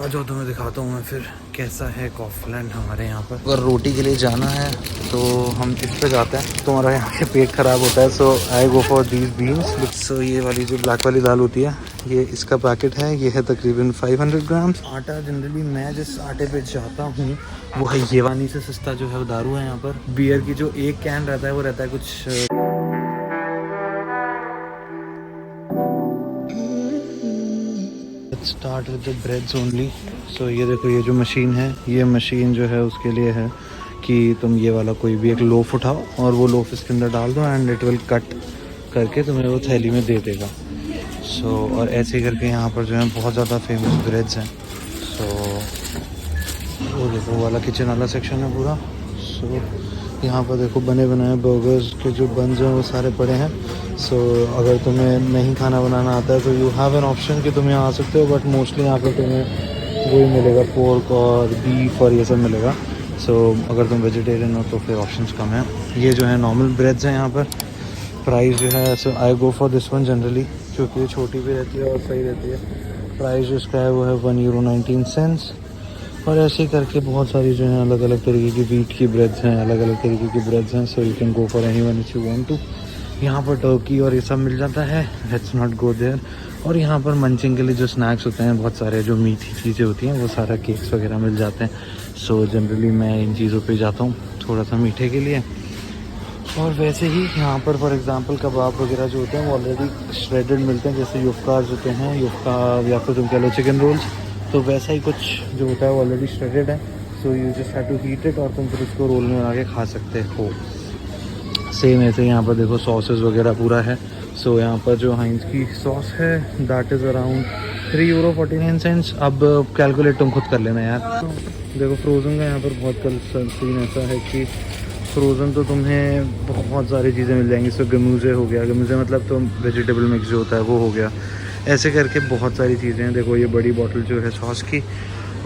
आ जाओ तुम्हें दिखाता हूँ मैं फिर कैसा है कॉफीलैंड हमारे यहाँ पर। अगर रोटी के लिए जाना है तो हम इस पे जाते हैं, तो हमारा यहाँ से पेट ख़राब होता है। So I go for these beans. सो ये वाली जो ब्लैक वाली दाल होती है, ये इसका पैकेट है, ये है तकरीबन 500 ग्राम्स। आटा जनरली मैं जिस आटे पे जाता हूँ वो है येवानी से सस्ता जो है वो दारू है यहाँ पर। बियर की जो एक कैन रहता है वो रहता है कुछ start with the breads only. So ये देखो, ये जो मशीन है, ये मशीन जो है उसके लिए है कि तुम ये वाला कोई भी एक लोफ उठाओ और वो लोफ इसके अंदर डाल दो एंड इट विल कट करके तुम्हें वो थैली में दे देगा। सो और ऐसे ही करके यहाँ पर जो है बहुत ज़्यादा फेमस ब्रेड्स हैं। सो वो देखो, वो वाला किचन वाला सेक्शन है पूरा। सो यहाँ पर देखो बने बनाए बर्गर्स के जो बन्स हैं वो सारे पड़े हैं। सो अगर तुम्हें नहीं खाना बनाना आता है तो यू हैव एन ऑप्शन कि तुम यहाँ आ सकते हो, बट मोस्टली यहाँ पर तुम्हें वही मिलेगा, पोर्क और बीफ और ये सब मिलेगा। सो अगर तुम वेजिटेरियन हो तो फिर ऑप्शंस कम हैं। ये जो है नॉर्मल ब्रेड्स हैं यहाँ पर। प्राइस जो है, so I go for this one generally, क्योंकि ये छोटी भी रहती है और सही रहती है। प्राइस जो इसका है वो है €1.19। और ऐसे ही करके बहुत सारी जो है अलग अलग तरीके की वीट की ब्रेड्स हैं, अलग अलग तरीके की ब्रेड्स हैं। So you can go for any one if you want to. यहाँ पर टर्की और ये सब मिल जाता है, लेट्स नॉट गो देयर। और यहाँ पर मंचिंग के लिए जो स्नैक्स होते हैं, बहुत सारे जो मीठी चीज़ें होती हैं वो सारा केक्स वगैरह मिल जाते हैं। सो जनरली मैं इन चीज़ों पे जाता हूँ थोड़ा सा मीठे के लिए। और वैसे ही यहाँ पर फॉर एग्जांपल कबाब वगैरह जो होते हैं वो ऑलरेडी श्रेडेड मिलते हैं, जैसे युफ्काज होते हैं, युफ्का या फिर तुम कह लो चिकन रोल्स। तो वैसा ही कुछ जो होता है वो ऑलरेडी श्रेडेड है। So you just have to heat it और तुम फिर उसको रोल में बना के खा सकते हो। सेम ऐसे यहाँ पर देखो सॉसेस वगैरह पूरा है। सो यहाँ पर जो हाइंस की सॉस है दैट इज़ अराउंड €3.49। अब कैलकुलेट तुम खुद कर लेना यार। देखो फ्रोज़न का यहाँ पर बहुत कल सीन ऐसा है कि फ्रोज़न तो तुम्हें बहुत सारी चीज़ें मिल जाएंगी। सो गमूज़े हो गया, गमूज़े मतलब तो वेजिटेबल मिक्स जो होता है वो हो गया। ऐसे करके बहुत सारी चीज़ें हैं। देखो ये बड़ी बॉटल जो है सॉस की,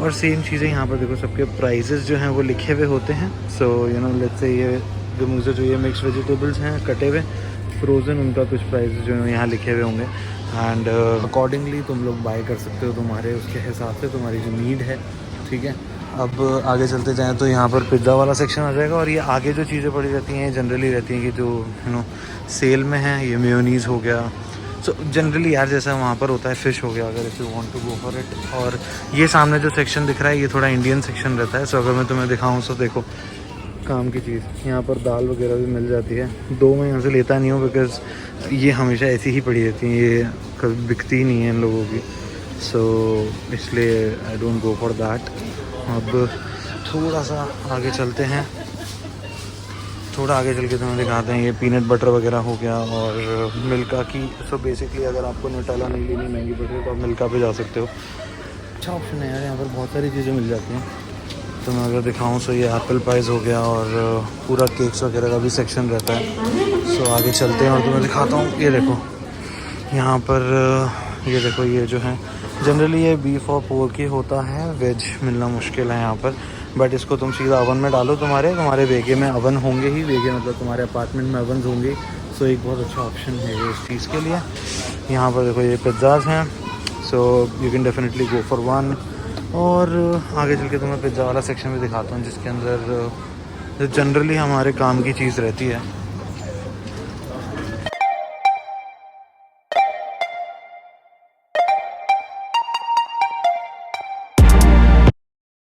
और सेम चीज़ें यहाँ पर देखो सबके प्राइसेस जो हैं वो लिखे हुए होते हैं। So you know let's say ये गमूज़े जो ये मिक्स वेजिटेबल्स हैं कटे हुए, फ्रोज़न, उनका कुछ प्राइसेस जो है यहाँ लिखे हुए होंगे एंड अकॉर्डिंगली तुम लोग बाय कर सकते हो तुम्हारे उसके हिसाब से, तुम्हारी जो नीड है। ठीक है, अब आगे चलते जाएं तो यहाँ पर पिज़्ज़ा वाला सेक्शन आ जाएगा। और ये आगे जो चीज़ें पड़ी रहती हैं जनरली रहती हैं कि जो यू नो सेल में है। ये मेयोनीज़ हो गया। सो जनरली यार जैसा वहाँ पर होता है फ़िश हो गया, अगर if you want to go for it. और ये सामने जो सेक्शन दिख रहा है ये थोड़ा इंडियन सेक्शन रहता है। सो अगर मैं तुम्हें दिखाऊँ तो देखो काम की चीज़, यहाँ पर दाल वगैरह भी मिल जाती है। दो मैं यहाँ से लेता नहीं हूँ बिकॉज़ ये हमेशा ऐसी ही पड़ी रहती हैं, ये कभी बिकती ही नहीं है इन लोगों की। सो इसलिए I don't go for that. अब थोड़ा सा आगे चलते हैं, थोड़ा आगे चल के तुम्हें दिखाते हैं। ये पीनट बटर वगैरह हो गया और मिल्का की। सो बेसिकली अगर आपको न्यूटेला नहीं लेनी महंगी पड़ रही है तो आप मिल्का पे जा सकते हो। अच्छा ऑप्शन है यार, यहाँ पर बहुत सारी चीज़ें मिल जाती हैं। तो मैं अगर दिखाऊँ तो ये एप्पल पाइज़ हो गया और पूरा केक्स वगैरह का भी सेक्शन रहता है। सो आगे चलते हैं और तुम्हें दिखाता हूँ। ये देखो यहाँ पर ये देखो, ये जो है जनरली ये बीफ और पोर्क ही होता है, वेज मिलना मुश्किल है यहाँ पर। बट इसको तुम सीधा ओवन में डालो, तुम्हारे वेगे में ओवन होंगे ही, वेगे मतलब तुम्हारे अपार्टमेंट में ओवन होंगे। सो एक बहुत अच्छा ऑप्शन है ये इस चीज़ के लिए। यहाँ पर देखो ये पिज़्ज़ाज़ हैं, so you can definitely go for one. और आगे चल के तुम्हें पिज़्ज़ा वाला सेक्शन भी दिखाता हूँ जिसके अंदर जनरली हमारे काम की चीज़ रहती है।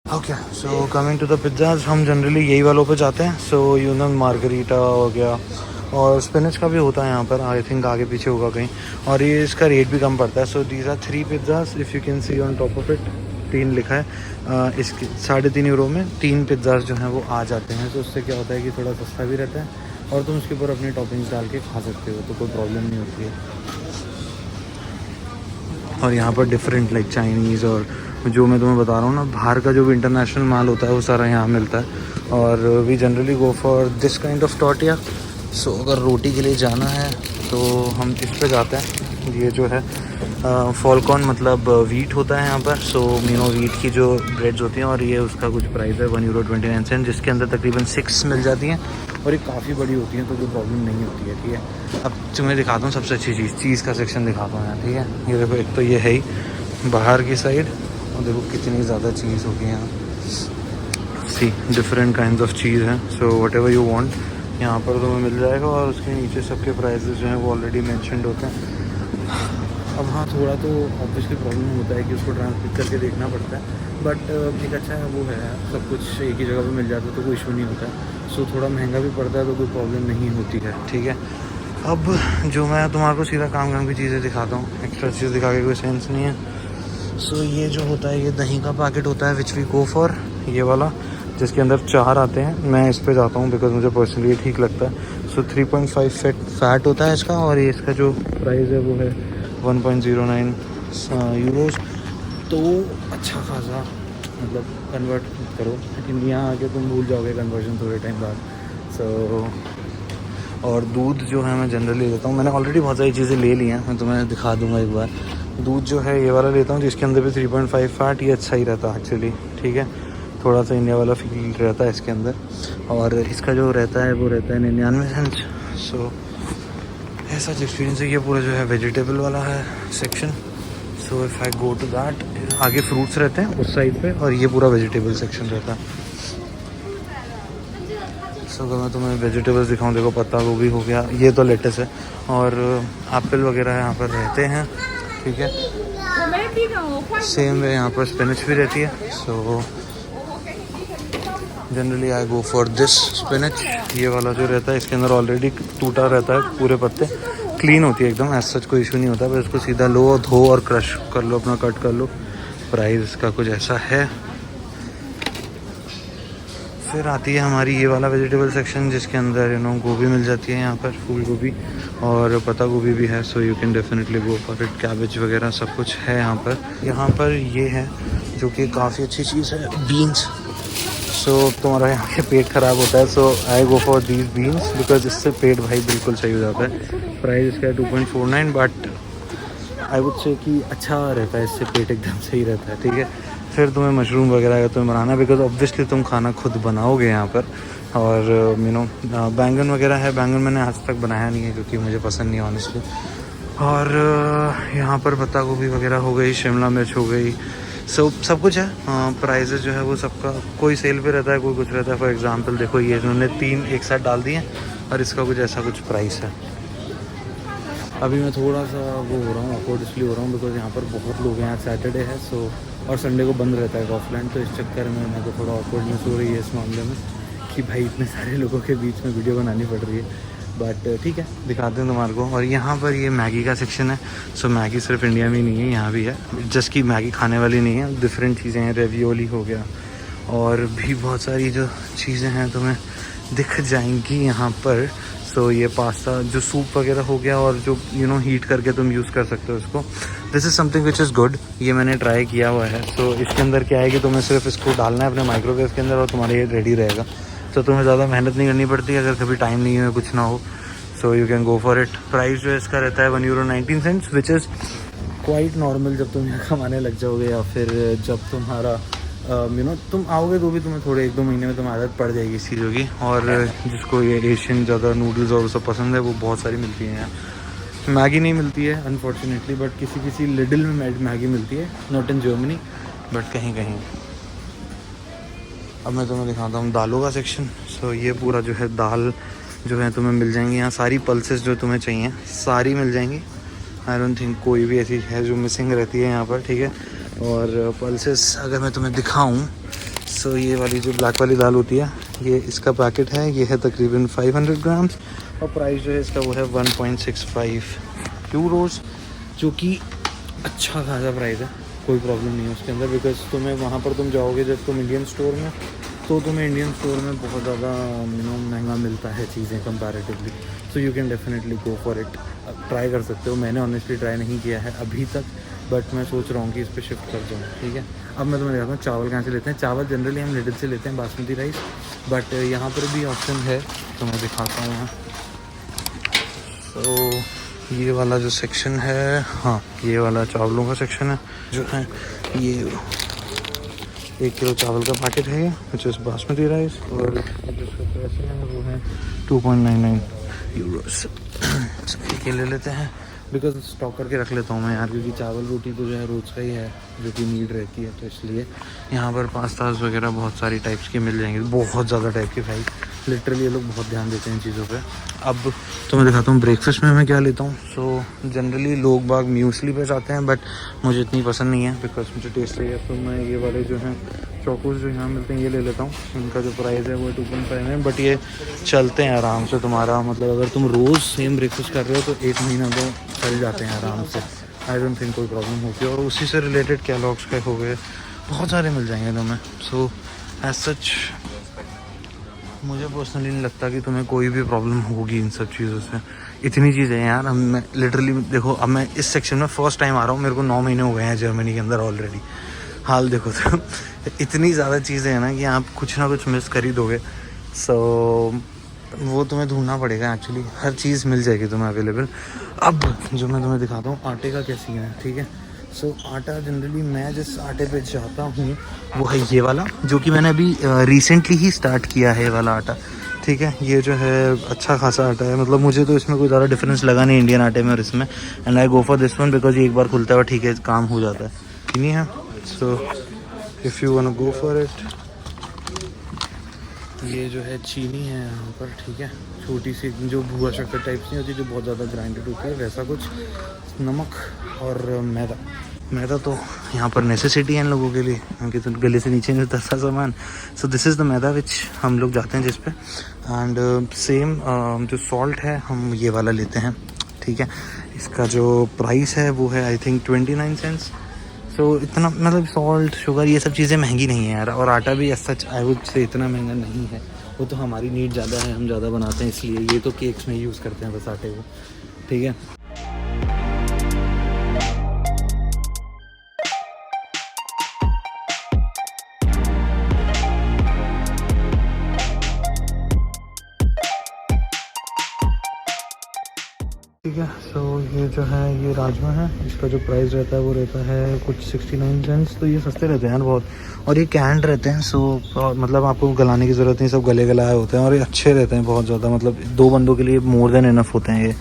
Okay, so coming to the pizzas, हम जनरली यही वालों पे जाते हैं। सो यू नो मार्गरीटा हो गया और स्पिनच का भी होता है यहाँ पर, आई थिंक आगे पीछे होगा कहीं। और ये इसका रेट भी कम पड़ता है। So these are 3 pizzas if you can see on top of it, 3 लिखा है। इसके €3.5 में 3 पिज़्ज़ाज़ जो हैं वो आ जाते हैं। तो उससे क्या होता है कि थोड़ा सस्ता भी रहता है और तुम उसके ऊपर अपनी टॉपिंग्स डाल के खा सकते हो, तो कोई प्रॉब्लम नहीं होती है। और यहाँ पर डिफरेंट लाइक चाइनीज़ और जो मैं तुम्हें बता रहा हूँ ना, बाहर का जो भी इंटरनेशनल माल होता है वो सारा यहाँ मिलता है। और we generally go for this kind of tortilla. So अगर रोटी के लिए जाना है तो हम इस पे जाते हैं। ये जो है फॉलकॉन मतलब वीट होता है यहाँ पर। सो मीनो वीट की जो ब्रेड्स होती हैं और ये उसका कुछ प्राइस है €1.29, जिसके अंदर तकरीबन 6 मिल जाती हैं और ये काफ़ी बड़ी होती है तो कोई प्रॉब्लम नहीं होती है। ठीक है, अब तुम्हें दिखाता हूँ सबसे अच्छी चीज़, चीज़ का सेक्शन दिखाता हूँ यहाँ। ठीक है, ये देखो, एक तो ये है ही बाहर की साइड देखो कितनी ज़्यादा चीज़ होगी यहाँ। सी डिफरेंट काइंड ऑफ चीज़ है। So what ever you want यहाँ पर तुम्हें मिल जाएगा। और उसके नीचे सबके प्राइसेस जो हैं वो ऑलरेडी मेंशन्ड होते हैं। अब हाँ, थोड़ा तो ऑब्वियसली प्रॉब्लम होता है कि उसको ट्रांसलेट करके देखना पड़ता है, बट एक अच्छा है वो है, सब कुछ एक ही जगह पे मिल जाता है तो कोई इशू नहीं होता है। सो थोड़ा महंगा भी पड़ता है तो कोई प्रॉब्लम नहीं होती है, ठीक है। अब जो मैं तुम्हारे को सीधा काम की चीज़ें दिखाता हूँ, एक्स्ट्रा चीज़ दिखा के कोई सेंस नहीं है। सो ये जो होता है, ये दही का पैकेट होता है विच वी गो फॉर, ये वाला जिसके अंदर 4 आते हैं। मैं इस पे जाता हूँ बिकॉज मुझे पर्सनली ये ठीक लगता है। सो 3.5 फैट होता है इसका, और ये इसका जो प्राइस है वो है 1.09 यूरोज़। तो अच्छा खासा, मतलब कन्वर्ट करो, लेकिन यहाँ आके तुम भूल जाओगे कन्वर्जन थोड़े टाइम बाद। सो और दूध जो है मैं जनरली लेता हूँ, मैंने ऑलरेडी बहुत सारी चीज़ें ले ली हैं, मैं तुम्हें दिखा दूँगा एक बार। दूध जो है ये वाला लेता हूँ जिसके अंदर भी 3.5 फैट, ये अच्छा ही रहता है एक्चुअली, ठीक है। थोड़ा सा इंडिया वाला फील रहता है इसके अंदर, और इसका जो रहता है वो रहता है 99 सेंट। सो ऐसा एक्सपीरियंस है। ये पूरा जो है वेजिटेबल वाला है section. So if I go to that, आगे फ्रूट्स रहते हैं उस साइड पे, और ये पूरा वेजिटेबल सेक्शन रहता है। सो अगर मैं तुम्हें वेजिटेबल्स दिखाऊं, देखो पत्ता गोभी हो गया, ये तो लेटस है, और एप्पल वगैरह यहाँ पर रहते हैं, ठीक है। सेम वे यहाँ पर स्पिनच भी रहती है। So generally I go for this spinach. ये वाला जो रहता है इसके अंदर ऑलरेडी टूटा रहता है, पूरे पत्ते क्लीन होती है एकदम, ऐसा सच कोई इशू नहीं होता। बस इसको सीधा लो और धो और क्रश कर लो, अपना कट कर लो। प्राइस का कुछ ऐसा है। फिर आती है हमारी ये वाला वेजिटेबल सेक्शन जिसके अंदर गोभी मिल जाती है यहाँ पर, फूल गोभी और पत्ता गोभी भी है। So you can definitely go for it. Cabbage वगैरह सब कुछ है यहाँ पर। यहाँ पर ये है जो कि काफ़ी अच्छी चीज़ है, बीन्स। सो तुम्हारा यहाँ के पेट ख़राब होता है, so I go for these beans because इससे पेट भाई बिल्कुल सही हो जाता है। प्राइस इसका 2.49, बट आई वुड से कि अच्छा रहता है, इससे पेट एकदम सही रहता है, ठीक है। फिर तुम्हें मशरूम वगैरह अगर तुम्हें बनाना, बिकॉज ऑब्वियसली तुम खाना खुद बनाओगे यहाँ पर। और बैंगन वगैरह है। बैंगन मैंने आज तक बनाया नहीं है क्योंकि मुझे पसंद नहीं ऑनेस्टली। और यहाँ पर पत्ता गोभी वगैरह हो गई, शिमला मिर्च हो गई, सब कुछ है। प्राइजेस जो है वो सबका कोई सेल पे रहता है, कोई कुछ रहता है। फॉर एग्जांपल देखो, ये इन्होंने 3 एक साथ डाल दिए और इसका कुछ ऐसा कुछ प्राइस है। अभी मैं थोड़ा सा वो हो रहा हूँ, अफोर्ड इसलिए हो रहा हूँ बिकॉज यहाँ पर बहुत लोग हैं, आज सैटरडे है। सो और संडे को बंद रहता है ऑफलाइन, तो इस चक्कर में मेरे को थोड़ा ऑकवर्डनेस हो रही है इस मामले में कि भाई इतने सारे लोगों के बीच में वीडियो बनानी पड़ रही है। बट ठीक है, दिखाते हैं तुम्हारे को। और यहाँ पर ये मैगी का सेक्शन है। सो मैगी सिर्फ इंडिया में नहीं है, यहाँ भी है। जस्ट कि मैगी खाने वाली नहीं है, डिफरेंट चीज़ें हैं। रेवियोली हो गया और भी बहुत सारी जो चीज़ें हैं तुम्हें दिख जाएंगी यहाँ पर। सो ये पास्ता जो सूप वगैरह हो गया, और जो हीट करके तुम यूज़ कर सकते हो इसको। This is something which is good, ये मैंने ट्राई किया हुआ है। सो इसके अंदर क्या है कि तुम्हें सिर्फ इसको डालना है अपने माइक्रोवेव के अंदर और तुम्हारे ये रेडी रहेगा। तो तुम्हें ज़्यादा मेहनत नहीं करनी पड़ती अगर कभी टाइम नहीं है, कुछ ना हो। सो you can go for it. Price जो है इसका रहता है €1.19, विच इज़ क्वाइट नॉर्मल जब तुम यहाँ कमाने लग जाओगे, या फिर जब तुम्हारा तुम आओगे तो भी तुम्हें थोड़े 1-2 महीने में तुम्हें आदत पड़ जाएगी इस चीज़ों की। और जिसको ये एशियन ज़्यादा नूडल्स और सब पसंद है, वो बहुत सारी मिलती हैं यहाँ। मैगी नहीं मिलती है अनफॉर्चुनेटली, बट किसी लिडल में मैगी मिलती है, नॉट इन जर्मनी बट कहीं कहीं। अब मैं तुम्हें दिखाता हूँ दालों का सेक्शन। सो ये पूरा जो है दाल जो है तुम्हें मिल जाएंगी यहाँ। सारी पल्सेस जो तुम्हें चाहिए सारी मिल जाएंगी। आई डोंट थिंक कोई भी ऐसी है जो मिसिंग रहती है यहाँ पर, ठीक है। और पल्सेस अगर मैं तुम्हें दिखाऊं, सो ये वाली जो ब्लैक वाली दाल होती है, ये इसका पैकेट है, ये है तकरीबन 500 ग्राम्स, और प्राइस जो है इसका वो है 1.65 यूरोज़, जो कि अच्छा खासा प्राइस है। कोई प्रॉब्लम नहीं है उसके अंदर, बिकॉज तुम्हें वहाँ पर तुम जाओगे जब तुम इंडियन स्टोर में, तो तुम्हें इंडियन स्टोर में बहुत ज़्यादा महंगा मिलता है चीज़ें comparatively. So you can definitely go for it, try कर सकते हो। मैंने ऑनेस्टली ट्राई नहीं किया है अभी तक, बट मैं सोच रहा हूँ कि इस पर शिफ्ट कर जाऊँ, ठीक है। अब मैं तुम्हें दिखाता हूँ चावल कहाँ से लेते हैं। चावल जनरली हम लिडल से लेते हैं, बासमती राइस, बट यहाँ पर भी ऑप्शन है, तो मैं दिखाता हूँ यहाँ। तो ये वाला जो सेक्शन है, हाँ ये वाला चावलों का सेक्शन है जो है। ये 1 किलो चावल का पैकेट है, विच इज़ बासमती राइस, और जिसका पैसे है वो है 2.99 यूरोज़। ठीक है, ले लेते हैं। बिकॉज स्टॉक करके रख लेता हूँ मैं यार, क्योंकि चावल रोटी तो जो है रोज़ का ही है जो कि नीड रहती है, तो इसलिए यहाँ पर पास्ताज वगैरह बहुत सारी टाइप्स के मिल जाएंगे, बहुत ज़्यादा टाइप के भाई, लिटरली ये लोग बहुत ध्यान देते हैं इन चीज़ों पे। अब तो मैं दिखाता हूँ ब्रेकफास्ट में मैं क्या लेता हूँ। सो जनरली लोग बाग म्यूसली पे जाते हैं, बट मुझे इतनी पसंद नहीं है बिकॉज मुझे टेस्ट है, तो मैं ये वाले जो हैं चोकोस जो यहाँ मिलते हैं ये ले लेता हूँ। इनका जो प्राइस है वो 2.5 है, बट ये चलते हैं आराम से तुम्हारा, मतलब अगर तुम रोज़ सेम ब्रेकफास्ट कर रहे हो तो 1 महीना तो चल जाते हैं आराम से। आई डोंट थिंक कोई प्रॉब्लम होगी। और उसी से रिलेटेड कैलॉग्स के हो गए, बहुत सारे मिल जाएंगे तुम्हें। सो एज सच मुझे पर्सनली नहीं लगता कि तुम्हें कोई भी प्रॉब्लम होगी इन सब चीज़ों से। इतनी चीज़ें हैं यार, मैं लिटरली देखो, अब मैं इस सेक्शन में फ़र्स्ट टाइम आ रहा हूँ, मेरे को 9 महीने हो गए हैं जर्मनी के अंदर ऑलरेडी। हाल देखो तो इतनी ज़्यादा चीज़ें हैं ना कि आप कुछ ना कुछ मिस कर ही दोगे। सो वो तुम्हें ढूंढना पड़ेगा एक्चुअली, हर चीज़ मिल जाएगी तुम्हें अवेलेबल। अब जो मैं तुम्हें दिखाता हूँ आटे का क्या सीन है, ठीक है। सो आटा जनरली मैं जिस आटे पे जाता हूँ वो है ये वाला, जो कि मैंने अभी रिसेंटली ही स्टार्ट किया है, ये वाला आटा, ठीक है। ये जो है अच्छा खासा आटा है, मतलब मुझे तो इसमें कोई ज़्यादा डिफरेंस लगा नहीं इंडियन आटे में और इसमें, and I go for this one because ये एक बार खुलता है ठीक है काम हो जाता है, नहीं है। So if you want to go for it, ये जो है चीनी है यहाँ पर, ठीक है, छोटी सी जो भुआ शक्कर टाइप नहीं होती जो बहुत ज़्यादा ग्राइंडेड होती है, वैसा कुछ, नमक और मैदा। मैदा तो यहाँ पर नेसेसिटी है इन लोगों के लिए, क्योंकि तो गले से नीचे नहीं उतरता सामान। सो दिस इज़ द मैदा विच हम लोग जाते हैं जिस पे, एंड सेम जो सॉल्ट है हम ये वाला लेते हैं, ठीक है। इसका जो प्राइस है वो है आई थिंक 29 सेंट्स। सो इतना मतलब सॉल्ट शुगर ये सब चीज़ें महंगी नहीं है यार, और आटा भी सच आई वुड से इतना महंगा नहीं है। वो तो हमारी नीड ज़्यादा है, हम ज़्यादा बनाते हैं इसलिए, ये तो केक्स में यूज़ करते हैं बस आटे को, ठीक है। ठीक है। सो ये जो है ये राजमा है, इसका जो प्राइस रहता है वो रहता है कुछ 69 सेंट्स। तो ये सस्ते रहते हैं यार बहुत, और ये कैंड रहते हैं। सो मतलब आपको गलाने की ज़रूरत नहीं, सब गले गलाए होते हैं और ये अच्छे रहते हैं बहुत ज़्यादा, मतलब 2 बंदों के लिए मोर देन इनफ होते हैं ये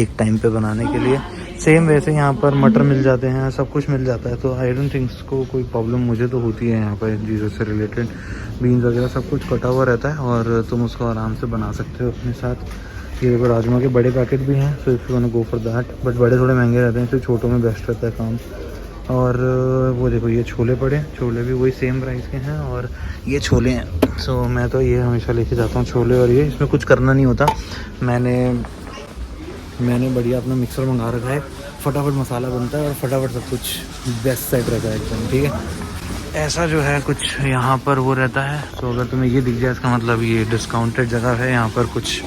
एक टाइम पे बनाने के लिए। सेम वैसे यहाँ पर मटर मिल जाते हैं, सब कुछ मिल जाता है, तो आई डोंट थिंक को कोई प्रॉब्लम मुझे तो होती है यहाँ पर इन चीज़ों से रिलेटेड। बीन्स वगैरह सब कुछ कटा हुआ रहता है और तुम उसको आराम से बना सकते हो अपने साथ। ये देखो राजमा के बड़े पैकेट भी हैं, so if you want to go for that, but बड़े थोड़े महंगे रहते हैं, इसलिए छोटों में बेस्ट रहता है काम। और वो देखो ये छोले पड़े, छोले भी वही सेम प्राइस के हैं और ये छोले हैं। सो मैं तो ये हमेशा लेके जाता हूँ छोले, और ये इसमें कुछ करना नहीं होता। मैंने बढ़िया अपना मिक्सर मंगा रखा है, फटाफट मसाला बनता है और फटाफट सब कुछ बेस्ट साइड रहता है एकदम, ठीक है। ऐसा जो है कुछ यहाँ पर वो रहता है। तो अगर तुम्हें ये दिख जाए इसका मतलब ये डिस्काउंटेड जगह है। यहाँ पर कुछ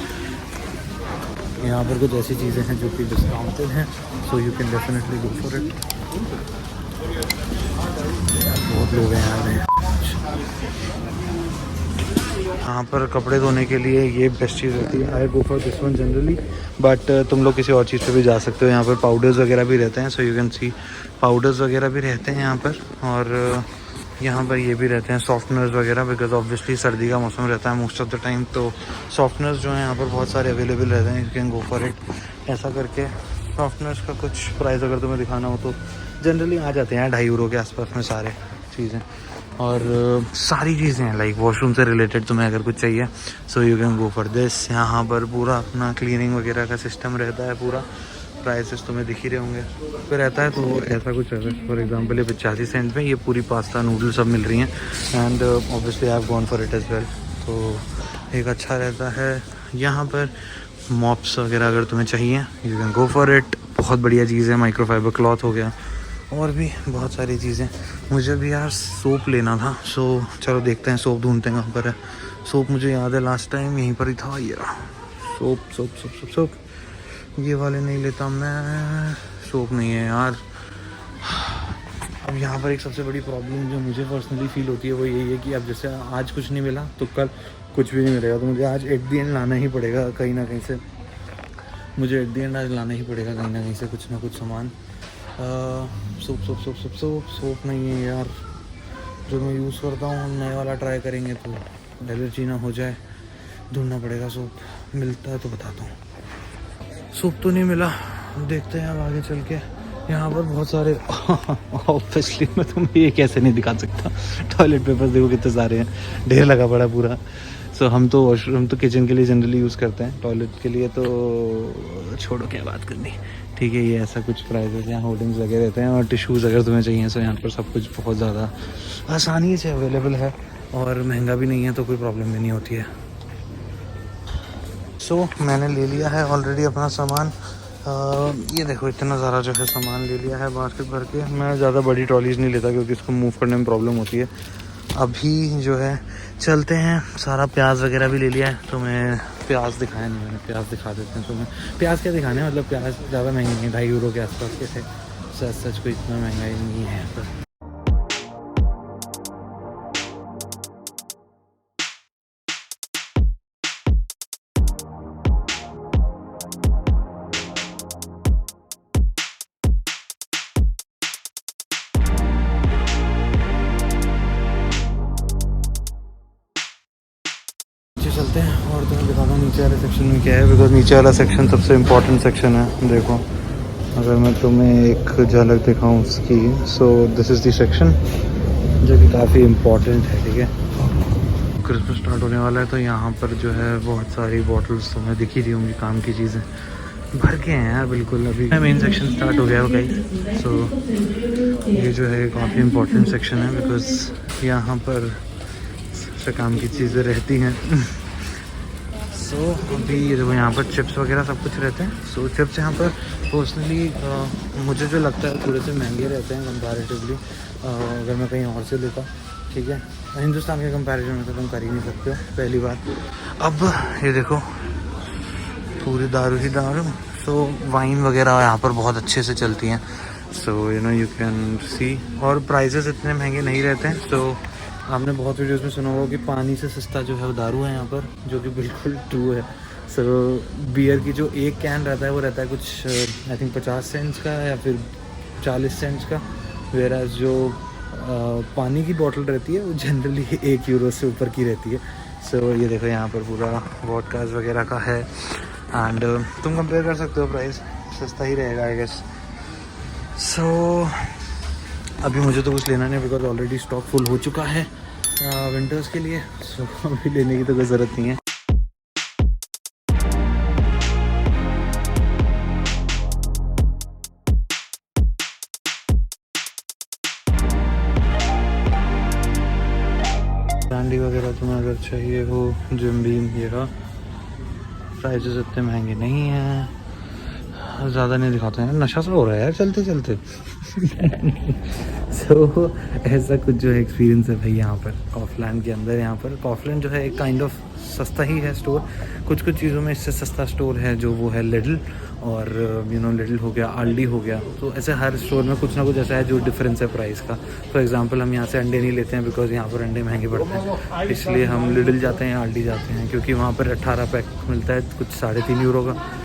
ऐसी चीज़ें हैं जो कि डिस्काउंटेड हैं, so you can definitely go for it. बहुत लोग हैं यहाँ पे। यहाँ पर कपड़े धोने के लिए ये बेस्ट चीज़ होती है, I go for this one generally, but तुम लोग किसी और चीज़ पे भी जा सकते हो। यहाँ पर पाउडर्स वगैरह भी रहते हैं, so you can C powders वगैरह भी रहते हैं यहाँ पर। और यहाँ पर ये भी रहते हैं सॉफ्टनर्स वगैरह, बिकॉज ऑब्वियसली सर्दी का मौसम रहता है मोस्ट ऑफ द टाइम, तो सॉफ्टनर्स जो हैं यहाँ पर बहुत सारे अवेलेबल रहते हैं, you can go for it. ऐसा करके सॉफ्टनर्स का कुछ प्राइस अगर तुम्हें दिखाना हो तो जनरली आ जाते हैं 2.5 यूरो के आसपास में सारे चीज़ें। और सारी चीज़ें हैं लाइक वॉशरूम से रिलेटेड तुम्हें अगर कुछ चाहिए, सो you can go for this. यहाँ पर पूरा अपना क्लीनिंग वगैरह का सिस्टम रहता है, पूरा प्राइसेस तुम्हें दिख ही रहे होंगे तो रहता है। तो ऐसा कुछ है, फॉर एग्जांपल ये 85 सेंट में ये पूरी पास्ता नूडल सब मिल रही हैं, and obviously I have gone for it as well. तो एक अच्छा रहता है। यहाँ पर मॉप्स वगैरह अगर तुम्हें चाहिए you can go for it, बहुत बढ़िया चीज़ है। माइक्रोफाइबर क्लॉथ हो गया और भी बहुत सारी चीज़ें। मुझे भी यार सोप लेना था, सो चलो देखते हैं सोप ढूंढते हैं कहाँ पर है। सोप मुझे याद है लास्ट टाइम यहीं पर ही था, ये रहा soap soap soap soap soap. ये वाले नहीं लेता मैं, सोप नहीं है यार। अब यहाँ पर एक सबसे बड़ी प्रॉब्लम जो मुझे पर्सनली फील होती है वो यही है कि अब जैसे आज कुछ नहीं मिला तो कल कुछ भी नहीं मिलेगा, तो मुझे आज एट दी एंड लाना ही पड़ेगा कहीं ना कहीं से। मुझे एट दी एंड आज लाना ही पड़ेगा कहीं ना कहीं से कुछ ना कुछ सामान। Soap soap soap soap soap soap नहीं है यार जो मैं यूज़ करता हूँ। नए वाला ट्राई करेंगे तो एलर्जी ना हो जाए, ढूंढना पड़ेगा। सोप मिलता है तो बताता हूँ। सोप तो नहीं मिला, देखते हैं अब आगे चल के। यहाँ पर बहुत सारे ऑब्वियसली मैं तुम्हें ये कैसे नहीं दिखा सकता, टॉयलेट पेपर्स देखो कितने सारे हैं, ढेर लगा पड़ा पूरा। सो हम तो किचन के लिए जनरली यूज़ करते हैं, टॉयलेट के लिए तो छोड़ो क्या बात करनी। ठीक है, ये ऐसा कुछ प्राइजेस यहाँ होर्डिंग्स लगे रहते हैं। और टिश्यूज़ अगर तुम्हें चाहिए सो यहाँ पर सब कुछ बहुत ज़्यादा आसानी से अवेलेबल है और महंगा भी नहीं है, तो कोई प्रॉब्लम भी नहीं होती है। सो मैंने ले लिया है ऑलरेडी अपना सामान। ये देखो इतना ज़्यादा जो है सामान ले लिया है बास्केट भर के। मैं ज़्यादा बड़ी ट्रॉलीज नहीं लेता क्योंकि इसको मूव करने में प्रॉब्लम होती है। अभी जो है चलते हैं। सारा प्याज वगैरह भी ले लिया है, तो मैं प्याज दिखाया नहीं, मैंने प्याज दिखा देते हैं। तो मैं प्याज क्या दिखाने, मतलब प्याज ज़्यादा महंगे नहीं, 2.5 यूरो के आसपास के थे। सच कोई इतना महंगा ही नहीं है यहाँ पर। चलते हैं और तुम्हें दिखाता हूँ नीचे वाले सेक्शन में क्या है, बिकॉज नीचे वाला सेक्शन सबसे इम्पोर्टेंट सेक्शन है। देखो अगर मैं तुम्हें एक झलक दिखाऊँ उसकी, so this is the section जो कि काफ़ी इम्पोर्टेंट है। ठीक है, क्रिसमस स्टार्ट होने वाला है, तो यहाँ पर जो है बहुत सारी बॉटल्स तुम्हें दिख ही रही होंगी, काम की चीज़ें भर के हैं यार बिल्कुल। अभी मेन सेक्शन स्टार्ट हो गया हो गई। सो ये जो है काफ़ी इम्पोर्टेंट सेक्शन है, बिकॉज यहाँ पर से काम की चीज़ें रहती हैं। सो अभी ये देखो यहाँ पर चिप्स वगैरह सब कुछ रहते हैं। सो चिप्स यहाँ पर पर्सनली मुझे जो लगता है थोड़े से महंगे रहते हैं कंपैरेटिवली, अगर मैं कहीं और से लेता। ठीक है, हिंदुस्तान के कंपैरिजन में तो तुम कर ही नहीं सकते हो, पहली बात। अब ये देखो पूरी दारू ही दारू। सो वाइन वगैरह यहाँ पर बहुत अच्छे से चलती हैं। So you know you can सी, और प्राइसेस इतने महंगे नहीं रहते हैं। सो आपने बहुत वीडियोस में सुना होगा कि पानी से सस्ता जो है वो दारू है यहाँ पर, जो कि बिल्कुल ट्रू है। सो बियर की जो एक कैन रहता है वो रहता है कुछ आई थिंक 50 सेंट्स का या फिर 40 सेंट्स का, वेराज जो पानी की बोतल रहती है वो जनरली 1 यूरो से ऊपर की रहती है। सो ये देखो यहाँ पर पूरा वॉडकास वगैरह का है, एंड तुम कंपेयर कर सकते हो, प्राइस सस्ता ही रहेगा आई गेस। सो अभी मुझे तो कुछ लेना नहीं, बिकॉज ऑलरेडी स्टॉक फुल हो चुका है विंटर्स के लिए। सो अभी लेने की तो कोई ज़रूरत नहीं है। ब्रांडी वगैरह तुम्हें अगर चाहिए हो, जिम बीम, ये प्राइजेस इतने महंगे नहीं हैं, ज़्यादा नहीं दिखाते हैं। नशा सा हो रहा है यार चलते चलते। सो ऐसा कुछ जो है एक्सपीरियंस है भाई यहाँ पर कॉफलैंड के अंदर। यहाँ पर कॉफलैंड जो है एक काइंड ऑफ सस्ता ही है स्टोर, कुछ चीज़ों में इससे सस्ता स्टोर है जो वो है लिडल, और यू नो लिडल हो गया, आल्डी हो गया। तो ऐसे हर स्टोर में कुछ ना कुछ ऐसा है जो डिफरेंस है प्राइस का। फॉर एग्जांपल हम यहाँ से अंडे नहीं लेते हैं बिकॉज यहाँ पर अंडे महंगे पड़ते हैं, इसलिए हम लिडल जाते हैं, आल्डी जाते हैं, क्योंकि वहाँ पर 18 पैक मिलता है कुछ 3.5 यूरो का।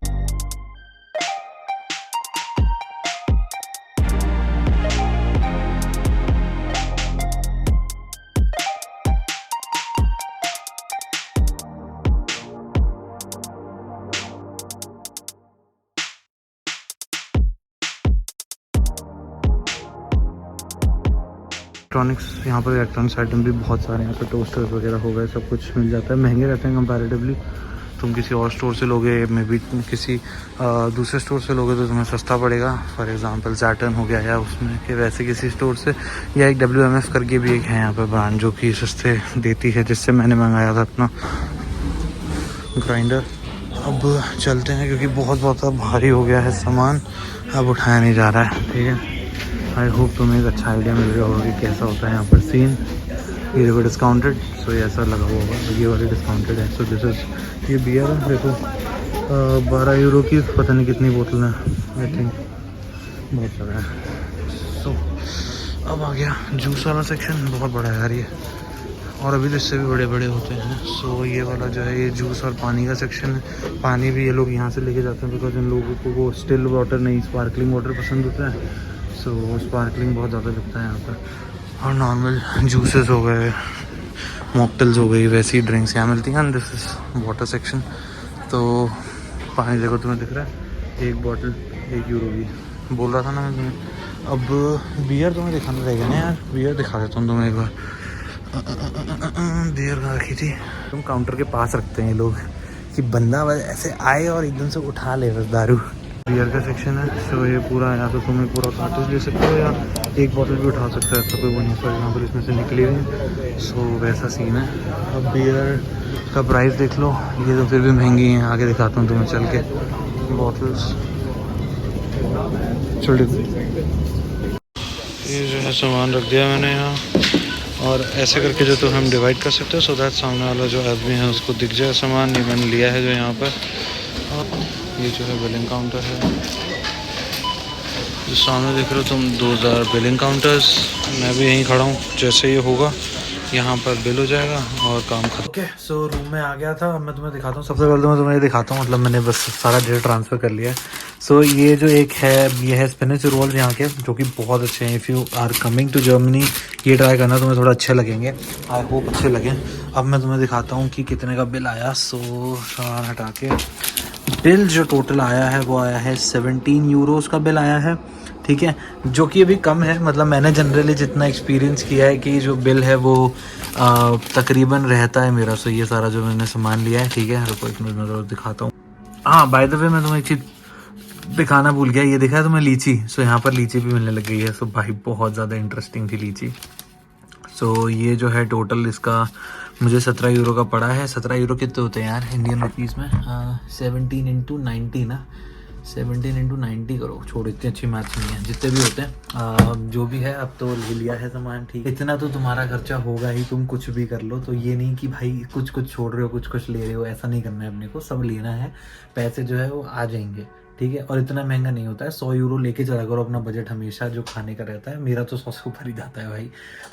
इलेक्ट्रॉनिक्स, यहाँ पर इलेक्ट्रॉनिक्स आइटम भी बहुत सारे हैं। यहाँ पर टोस्टर्स वगैरह हो गए, सब कुछ मिल जाता है। महंगे रहते हैं कंपैरेटिवली। तुम किसी और स्टोर से लोगे, मे बी किसी दूसरे स्टोर से लोगे तो तुम्हें सस्ता पड़ेगा। फॉर एग्जांपल सैटर्न हो गया, या उसमें कि वैसे किसी स्टोर से, या एक WMF करके भी एक है यहाँ पर ब्रांड जो कि सस्ते देती है, जिससे मैंने मंगाया था अपना ग्राइंडर। अब चलते हैं क्योंकि बहुत भारी हो गया है सामान, अब उठाया नहीं जा रहा है। ठीक है, आई होप तुम्हें एक अच्छा आइडिया मिल गया होगा कि कैसा होता है यहाँ पर सीन। ये देखो डिस्काउंटेड, सो ये ऐसा लगा हुआ होगा, ये वाली डिस्काउंटेड है। सो दिस इज ये बियर है, देखो 12 यूरो की पता नहीं कितनी बोतल है, आई थिंक बहुत ज़्यादा है। सो अब आ गया जूस वाला सेक्शन, बहुत बड़ा है यार ये, और अभी तो इससे भी बड़े बड़े होते हैं। सो ये वाला जो है ये जूस और पानी का सेक्शन है। पानी भी ये लोग यहाँ से लेके जाते हैं बिकॉज इन लोगों को वो स्टिल वाटर नहीं, स्पार्कलिंग वाटर पसंद होता है। सो स्पार्कलिंग बहुत ज़्यादा लगता है यहाँ पर। और नॉर्मल जूसेस हो गए, मॉकटेल्स हो गई, वैसी ड्रिंक्स यहाँ मिलती हैं। This is water section. तो पानी देखो तुम्हें दिख रहा है, एक बॉटल 1 यूरो की बोल रहा था ना मैं तुम्हें। अब बियर तुम्हें दिखाना रहेगा ना यार, बियर दिखा देता हूँ तुम्हें एक बार। बियर कहाँ रखी थी? तुम काउंटर के पास रखते हैं ये लोग कि बंदा बस ऐसे आए और एकदम से उठा ले बस दारू। बियर का सेक्शन है। सो ये पूरा या तो तुम्हें पूरा कार्टून ले सकते हो या एक बोतल भी उठा सकते हो, ऐसा कोई वो नहीं। फॉर एग्जाम्पल इसमें से निकली हुई, सो वैसा सीन है। अब बियर का प्राइस देख लो, ये तो फिर भी महंगी है। आगे दिखाता हूँ तुम्हें चल के बॉटल्स। चल ये जो है सामान रख दिया मैंने यहाँ, और ऐसे करके जो तो हम डिवाइड कर सकते हो सो दैट सामने वाला जो आदमी है उसको दिख जाए सामान। ये मैंने लिया है जो यहाँ पर। और ये जो है बिलिंग काउंटर है जो सामने देख रहे हो तुम, 2000 बिलिंग काउंटर्स। मैं भी यहीं खड़ा हूँ, जैसे ये होगा यहाँ पर बिल हो जाएगा और काम खत्म। ओके, सो रूम में आ गया था। अब मैं तुम्हें दिखाता हूँ। सबसे पहले तो मैं तुम्हें दिखाता हूँ, मतलब मैंने बस सारा डेटा ट्रांसफ़र कर लिया है। सो ये जो एक है, ये है स्पिनिच रोल्स यहाँ के, जो कि बहुत अच्छे हैं। If you are coming to Germany ये ट्राई करना, तुम्हें थोड़ा अच्छे लगेंगे। आई होप अच्छे लगें। अब मैं तुम्हें दिखाता हूँ कि कितने का बिल आया। सो सामान हटा के बिल जो टोटल आया है वो आया है 17 यूरोज़ का बिल आया है, ठीक है, जो कि अभी कम है। मतलब मैंने जनरली जितना एक्सपीरियंस किया है कि जो बिल है वो तकरीबन रहता है मेरा। सो ये सारा जो मैंने सामान लिया है, ठीक है, रुको एक मिनट में ज़रूर दिखाता हूँ। हाँ, बाय द वे मैं तुम्हें एक चीज़ दिखाना भूल गया। ये दिखा है तुम्हें लीची? सो यहाँ पर लीची भी मिलने लग गई है। सो भाई बहुत ज़्यादा इंटरेस्टिंग थी लीची। सो ये जो है टोटल इसका मुझे 17 यूरो का पड़ा है। 17 यूरो कितने होते हैं यार इंडियन रुपीज़ में? 17 इंटू 90 ना, 17 इंटू 90 करो। छोड़, इतनी अच्छी मैथ्स नहीं है। जितने भी होते हैं जो भी है, अब तो ले लिया है सामान, ठीक। इतना तो तुम्हारा खर्चा होगा ही, तुम कुछ भी कर लो। तो ये नहीं कि भाई कुछ कुछ छोड़ रहे हो, कुछ कुछ ले रहे हो, ऐसा नहीं करना है अपने को। सब लेना है, पैसे जो है वो आ जाएंगे, ठीक है। और इतना महंगा नहीं होता है। 100 यूरो लेके चला करो अपना बजट हमेशा जो खाने का रहता है। मेरा तो 100 से ऊपर ही जाता है भाई,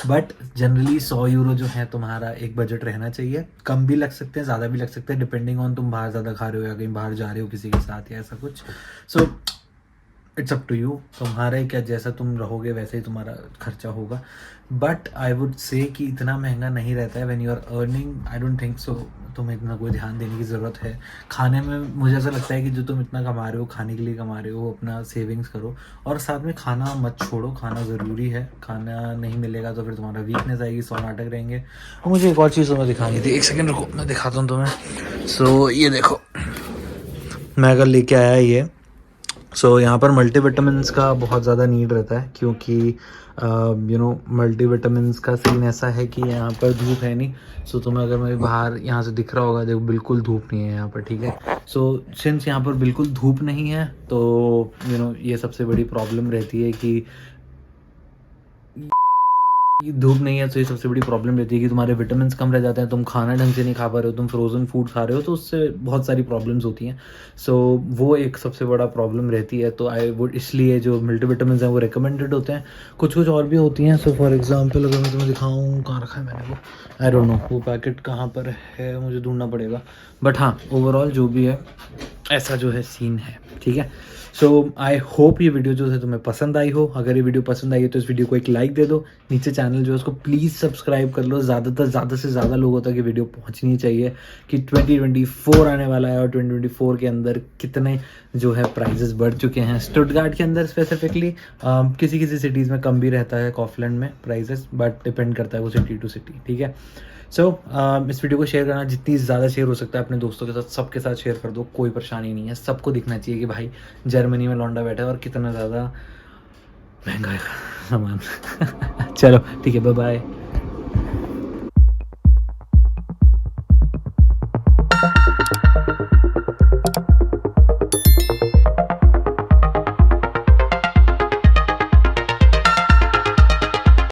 बट जनरली 100 यूरो जो है तुम्हारा एक बजट रहना चाहिए। कम भी लग सकते हैं, ज़्यादा भी लग सकते हैं, डिपेंडिंग ऑन तुम बाहर ज़्यादा खा रहे हो या कहीं बाहर जा रहे हो किसी के साथ या ऐसा कुछ। So it's up to you, तुम्हारे क्या, जैसा तुम रहोगे वैसे ही तुम्हारा खर्चा होगा। बट आई वुड से कि इतना महंगा नहीं रहता है when you are earning. I don't think so तुम्हें इतना कोई ध्यान देने की ज़रूरत है खाने में। मुझे ऐसा लगता है कि जो तुम इतना कमा रहे हो, खाने के लिए कमा रहे हो, अपना सेविंग्स करो। और साथ में खाना मत छोड़ो, खाना ज़रूरी है। खाना नहीं मिलेगा तो फिर तुम्हारा वीकनेस आएगी, 100 नाटक रहेंगे। और मुझे एक और चीज़ तुम्हें दिखानी थी, एक सेकेंड रुको, मैं दिखाता हूँ तुम्हें। सो ये देखो, मैं अगर लेके आया ये। सो यहाँ पर मल्टीविटामिन्स का बहुत ज़्यादा नीड रहता है, क्योंकि यू नो मल्टीविटामिन्स का सीन ऐसा है कि यहाँ पर धूप है नहीं। सो तुम्हें अगर मैं बाहर यहाँ से दिख रहा होगा, देखो बिल्कुल धूप नहीं है यहाँ पर, ठीक है। सो सिंस यहाँ पर बिल्कुल धूप नहीं है तो यू नो ये सबसे बड़ी प्रॉब्लम रहती है कि धूप नहीं है। तो ये सबसे बड़ी प्रॉब्लम रहती है कि तुम्हारे विटामिन्स कम रह जाते हैं, तुम खाना ढंग से नहीं खा पा रहे हो, तुम फ्रोज़न फूड खा रहे हो, तो उससे बहुत सारी प्रॉब्लम्स होती हैं। सो वो एक सबसे बड़ा प्रॉब्लम रहती है। तो आई वुड, इसलिए जो मल्टीविटामिन्स हैं वो रिकमेंडेड होते हैं। कुछ कुछ और भी होती हैं। सो फॉर एग्जांपल अगर मैं तुम्हें दिखाऊँ, कहाँ रखा है मैंने वो, आई डोंट नो वो पैकेट कहाँ पर है, मुझे ढूंढना पड़ेगा। बट हाँ, ओवरऑल जो भी है ऐसा जो है सीन है, ठीक है। सो आई होप ये वीडियो जो है तुम्हें पसंद आई हो। अगर ये वीडियो पसंद आई है तो इस वीडियो को एक लाइक दे दो। नीचे चैनल जो है उसको प्लीज़ सब्सक्राइब कर लो। ज़्यादा से ज़्यादा लोगों तक ये वीडियो पहुंचनी चाहिए कि 2024 आने वाला है और 2024 के अंदर कितने जो है प्राइजेस बढ़ चुके हैं। स्टुटगार्ट के अंदर स्पेसिफिकली, किसी किसी सिटीज़ में कम भी रहता है, कॉफलैंड में प्राइजेस, बट डिपेंड करता है वो सिटी टू सिटी, ठीक है। सो इस वीडियो को शेयर करना, जितनी ज़्यादा शेयर हो सकता है अपने दोस्तों के साथ, सबके साथ शेयर कर दो, कोई परेशानी नहीं है। सबको दिखना चाहिए कि भाई जर्मनी में लौंडा बैठा है और कितना ज़्यादा महंगा है सामान। चलो ठीक है, बाय बाय।